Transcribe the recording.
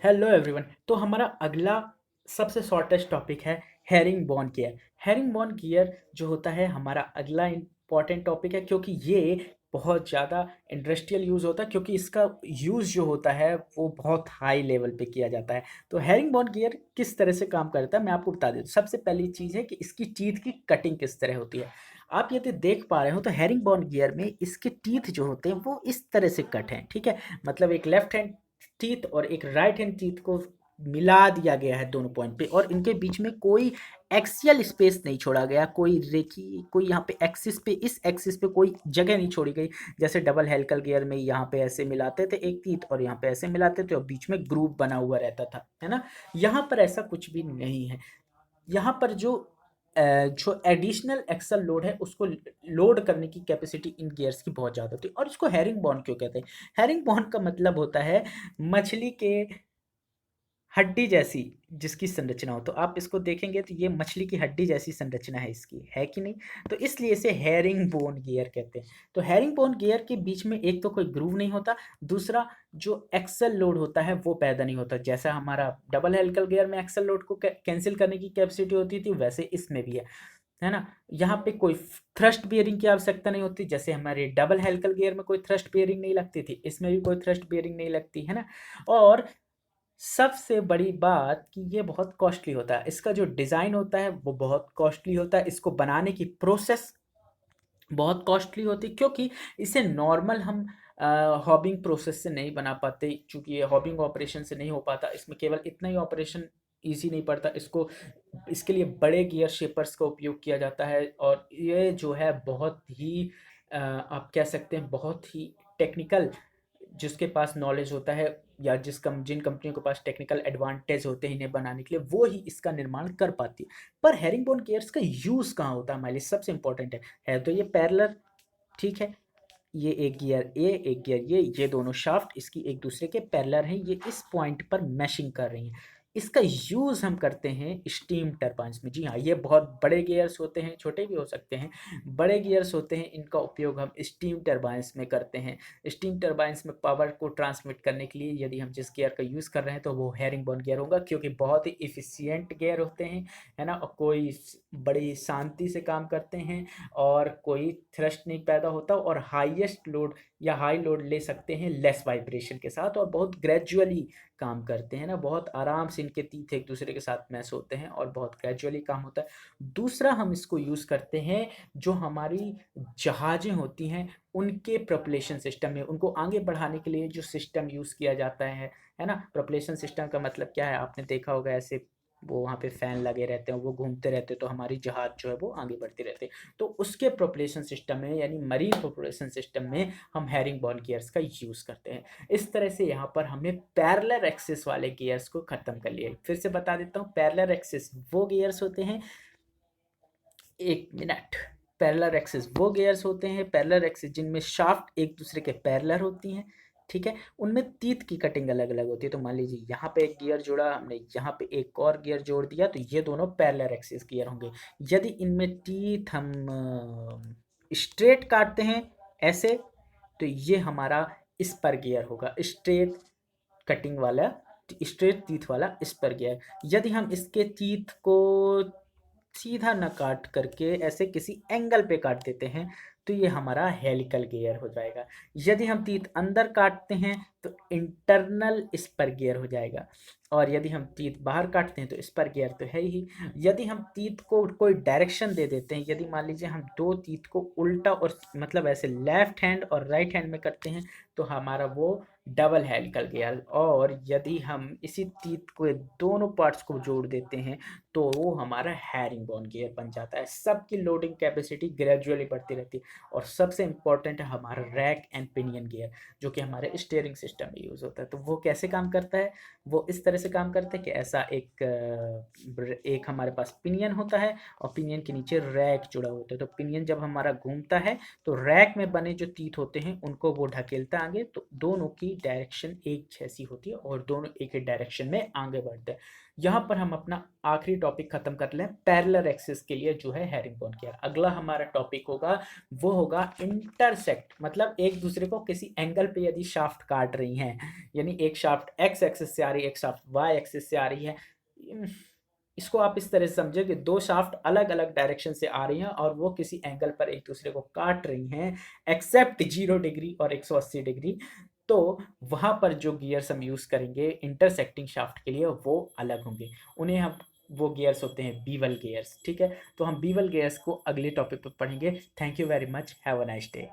Hello everyone. तो हमारा अगला सबसे शॉर्टेस्ट टॉपिक है herring bone gear. Herring bone gear जो होता है हमारा अगला इम्पॉर्टेंट टॉपिक है, क्योंकि ये बहुत ज़्यादा इंडस्ट्रियल यूज़ होता है, क्योंकि इसका यूज़ जो होता है वो बहुत हाई लेवल पे किया जाता है। तो हेरिंग बोन गियर किस तरह से काम करता है मैं आपको बता देता हूँ। सबसे पहली चीज़ है कि इसकी टीथ की कटिंग किस तरह होती है। आप यदि देख पा रहे हो तो हेरिंग बोन गियर में इसके टीथ जो होते हैं वो इस तरह से कट हैं, ठीक है। मतलब एक लेफ्ट हैंड टीथ और एक राइट हैंड टीथ को मिला दिया गया है दोनों पॉइंट पे, और इनके बीच में कोई एक्सियल स्पेस नहीं छोड़ा गया, कोई रेखी कोई यहाँ पे एक्सिस पे, इस एक्सिस पे कोई जगह नहीं छोड़ी गई। जैसे डबल हेलिकल गियर में यहाँ पे ऐसे मिलाते थे एक टीथ और यहाँ पे ऐसे मिलाते थे और बीच में ग्रुप बना हुआ रहता था, है ना। यहाँ पर ऐसा कुछ भी नहीं है। यहाँ पर जो एडिशनल एक्सल लोड है उसको लोड करने की कैपेसिटी इन गियर्स की बहुत ज़्यादा होती है। और इसको हेरिंग बॉन क्यों कहते हैं? हेरिंग बॉन का मतलब होता है मछली के हड्डी जैसी जिसकी संरचना हो। तो आप इसको देखेंगे तो ये मछली की हड्डी जैसी संरचना है इसकी, है कि नहीं। तो इसलिए इसे हेरिंग बोन गियर कहते हैं। तो हेरिंग बोन गियर के बीच में एक तो कोई ग्रूव नहीं होता, दूसरा जो एक्सल लोड होता है वो पैदा नहीं होता। जैसा हमारा डबल हेलिकल गियर में एक्सल लोड को कैंसिल करने की कैपेसिटी होती थी, वैसे इसमें भी है ना। यहाँ पे कोई थ्रस्ट बियरिंग की आवश्यकता नहीं होती। जैसे हमारे डबल हेलिकल गियर में कोई थ्रस्ट बियरिंग नहीं लगती थी, इसमें भी कोई थ्रस्ट बियरिंग नहीं लगती, है ना। और सबसे बड़ी बात कि ये बहुत कॉस्टली होता है। इसका जो डिज़ाइन होता है वो बहुत कॉस्टली होता है। इसको बनाने की प्रोसेस बहुत कॉस्टली होती है, क्योंकि इसे नॉर्मल हम हॉबिंग प्रोसेस से नहीं बना पाते, क्योंकि ये हॉबिंग ऑपरेशन से नहीं हो पाता। इसमें केवल इतना ही ऑपरेशन ईजी नहीं पड़ता। इसके लिए बड़े गियर शेपर्स का उपयोग किया जाता है, और ये जो है बहुत ही आप कह सकते हैं बहुत ही टेक्निकल, जिसके पास नॉलेज होता है या जिन कंपनियों के पास टेक्निकल एडवांटेज होते हैं इन्हें बनाने के लिए, वो ही इसका निर्माण कर पाती है। पर हेरिंगबोन गियर्स का यूज़ कहाँ होता है हमारे लिए सबसे इंपॉर्टेंट है तो ये पैरेलल, ठीक है। ये एक गियर ए एक गियर ये दोनों शाफ्ट इसकी एक दूसरे के पैरेलल हैं, ये इस पॉइंट पर मैशिंग कर रही हैं। इसका यूज़ हम करते हैं स्टीम टरबाइन्स में। जी हाँ, ये बहुत बड़े गियर्स होते हैं, छोटे भी हो सकते हैं। बड़े गियर्स होते हैं, इनका उपयोग हम स्टीम टरबाइन्स में करते हैं। स्टीम टरबाइन्स में पावर को ट्रांसमिट करने के लिए यदि हम जिस गियर का यूज़ कर रहे हैं तो वो हेरिंगबोन गियर होगा, क्योंकि बहुत ही इफ़िशिएंट गियर होते हैं, है ना। और कोई बड़ी शांति से काम करते हैं, और कोई थ्रस्ट नहीं पैदा होता, और हाईएस्ट लोड या हाई लोड ले सकते हैं लेस वाइब्रेशन के साथ, और बहुत ग्रेजुअली काम करते हैं ना। बहुत आराम से इनके तीत एक दूसरे के साथ मैच होते हैं और बहुत ग्रेजुअली काम होता है। दूसरा हम इसको यूज़ करते हैं जो हमारी जहाज़ें होती हैं उनके प्रोपल्शन सिस्टम में, उनको आगे बढ़ाने के लिए जो सिस्टम यूज़ किया जाता है ना। प्रोपल्शन सिस्टम का मतलब क्या है, आपने देखा होगा ऐसे वो वहाँ पे फ़ैन लगे रहते हैं, वो घूमते रहते हैं, तो हमारी जहाज़ जो है वो आगे बढ़ती रहती है। तो उसके प्रोपल्शन सिस्टम में यानी मरीन प्रोपल्शन सिस्टम में हम हेरिंगबोन गियर्स का यूज़ करते हैं। इस तरह से यहाँ पर हमने पैरेलल एक्सिस वाले गियर्स को ख़त्म कर लिया। फिर से बता देता हूँ, पैरेलल एक्सिस वो गियर्स होते हैं, एक मिनट। पैरेलल एक्सिस वो गियर्स होते हैं, पैरेलल एक्सिस जिनमें शाफ्ट एक दूसरे के पैरेलल होती हैं, ठीक है। उनमें तीत की कटिंग अलग अलग होती है। तो मान लीजिए यहाँ पे एक गियर जोड़ा हमने, यहाँ पे एक और गियर जोड़ दिया, तो ये दोनों पैरेलल एक्सिस गियर होंगे। यदि इनमें तीत हम स्ट्रेट काटते हैं ऐसे, तो ये हमारा स्पर गियर होगा, स्ट्रेट कटिंग वाला, स्ट्रेट टीथ वाला स्पर गियर। यदि हम इसके टीथ को सीधा न काट करके ऐसे किसी एंगल पे काट देते हैं, तो ये हमारा हेलिकल गियर हो जाएगा। यदि हम टीथ अंदर काटते हैं तो इंटरनल स्पर गियर हो जाएगा, और यदि हम टीथ बाहर काटते हैं तो स्पर गियर तो है ही। यदि हम टीथ को कोई डायरेक्शन दे देते हैं, यदि मान लीजिए हम दो टीथ को उल्टा और मतलब ऐसे लेफ्ट हैंड और राइट हैंड में करते हैं, तो हमारा वो डबल हेलिकल गियर। और यदि हम इसी टीथ को दोनों पार्ट्स को जोड़ देते हैं तो वो हमारा हैरिंगबोन गियर बन जाता है। सबकी लोडिंग कैपेसिटी ग्रेजुअली बढ़ती रहती है। और सबसे इम्पोर्टेंट है हमारा रैक एंड पिनियन गियर, जो कि हमारे स्टीयरिंग सिस्टम में यूज़ होता है। तो वो कैसे काम करता है, वो इस तरह से काम करता है कि ऐसा एक हमारे पास पिनियन होता है, और पिनियन के नीचे रैक जुड़ा होता है। तो पिनियन जब हमारा घूमता है तो रैक में बने जो तीत होते हैं उनको वो ढकेलता है आगे, तो दोनों की डायरेक्शन एक जैसी होती है और दोनों एक ही डायरेक्शन में आगे बढ़ते हैं। यहाँ पर हम अपना आखिरी टॉपिक खत्म कर लें पैरेलल एक्सिस के लिए, जो है हेरिंगबोन गियर। अगला हमारा टॉपिक होगा वो होगा इंटरसेक्ट, मतलब एक दूसरे को किसी एंगल पे यदि शाफ्ट काट रही हैं, यानी एक शाफ्ट एक्स एक्सिस से आ रही है, एक शाफ्ट वाई एक्सिस से आ रही है। इम, इसको आप इस तरह से समझे कि दो शाफ्ट अलग अलग डायरेक्शन से आ रही हैं और वो किसी एंगल पर एक दूसरे को काट रही हैं, एक्सेप्ट 0 डिग्री और 180 डिग्री। तो वहाँ पर जो गियर्स हम यूज़ करेंगे इंटरसेक्टिंग शाफ्ट के लिए वो अलग होंगे, उन्हें हम, वो गियर्स होते हैं बीवल गियर्स। ठीक है, तो हम बीवल गियर्स को अगले टॉपिक पर पढ़ेंगे। Thank you very much, have a nice day.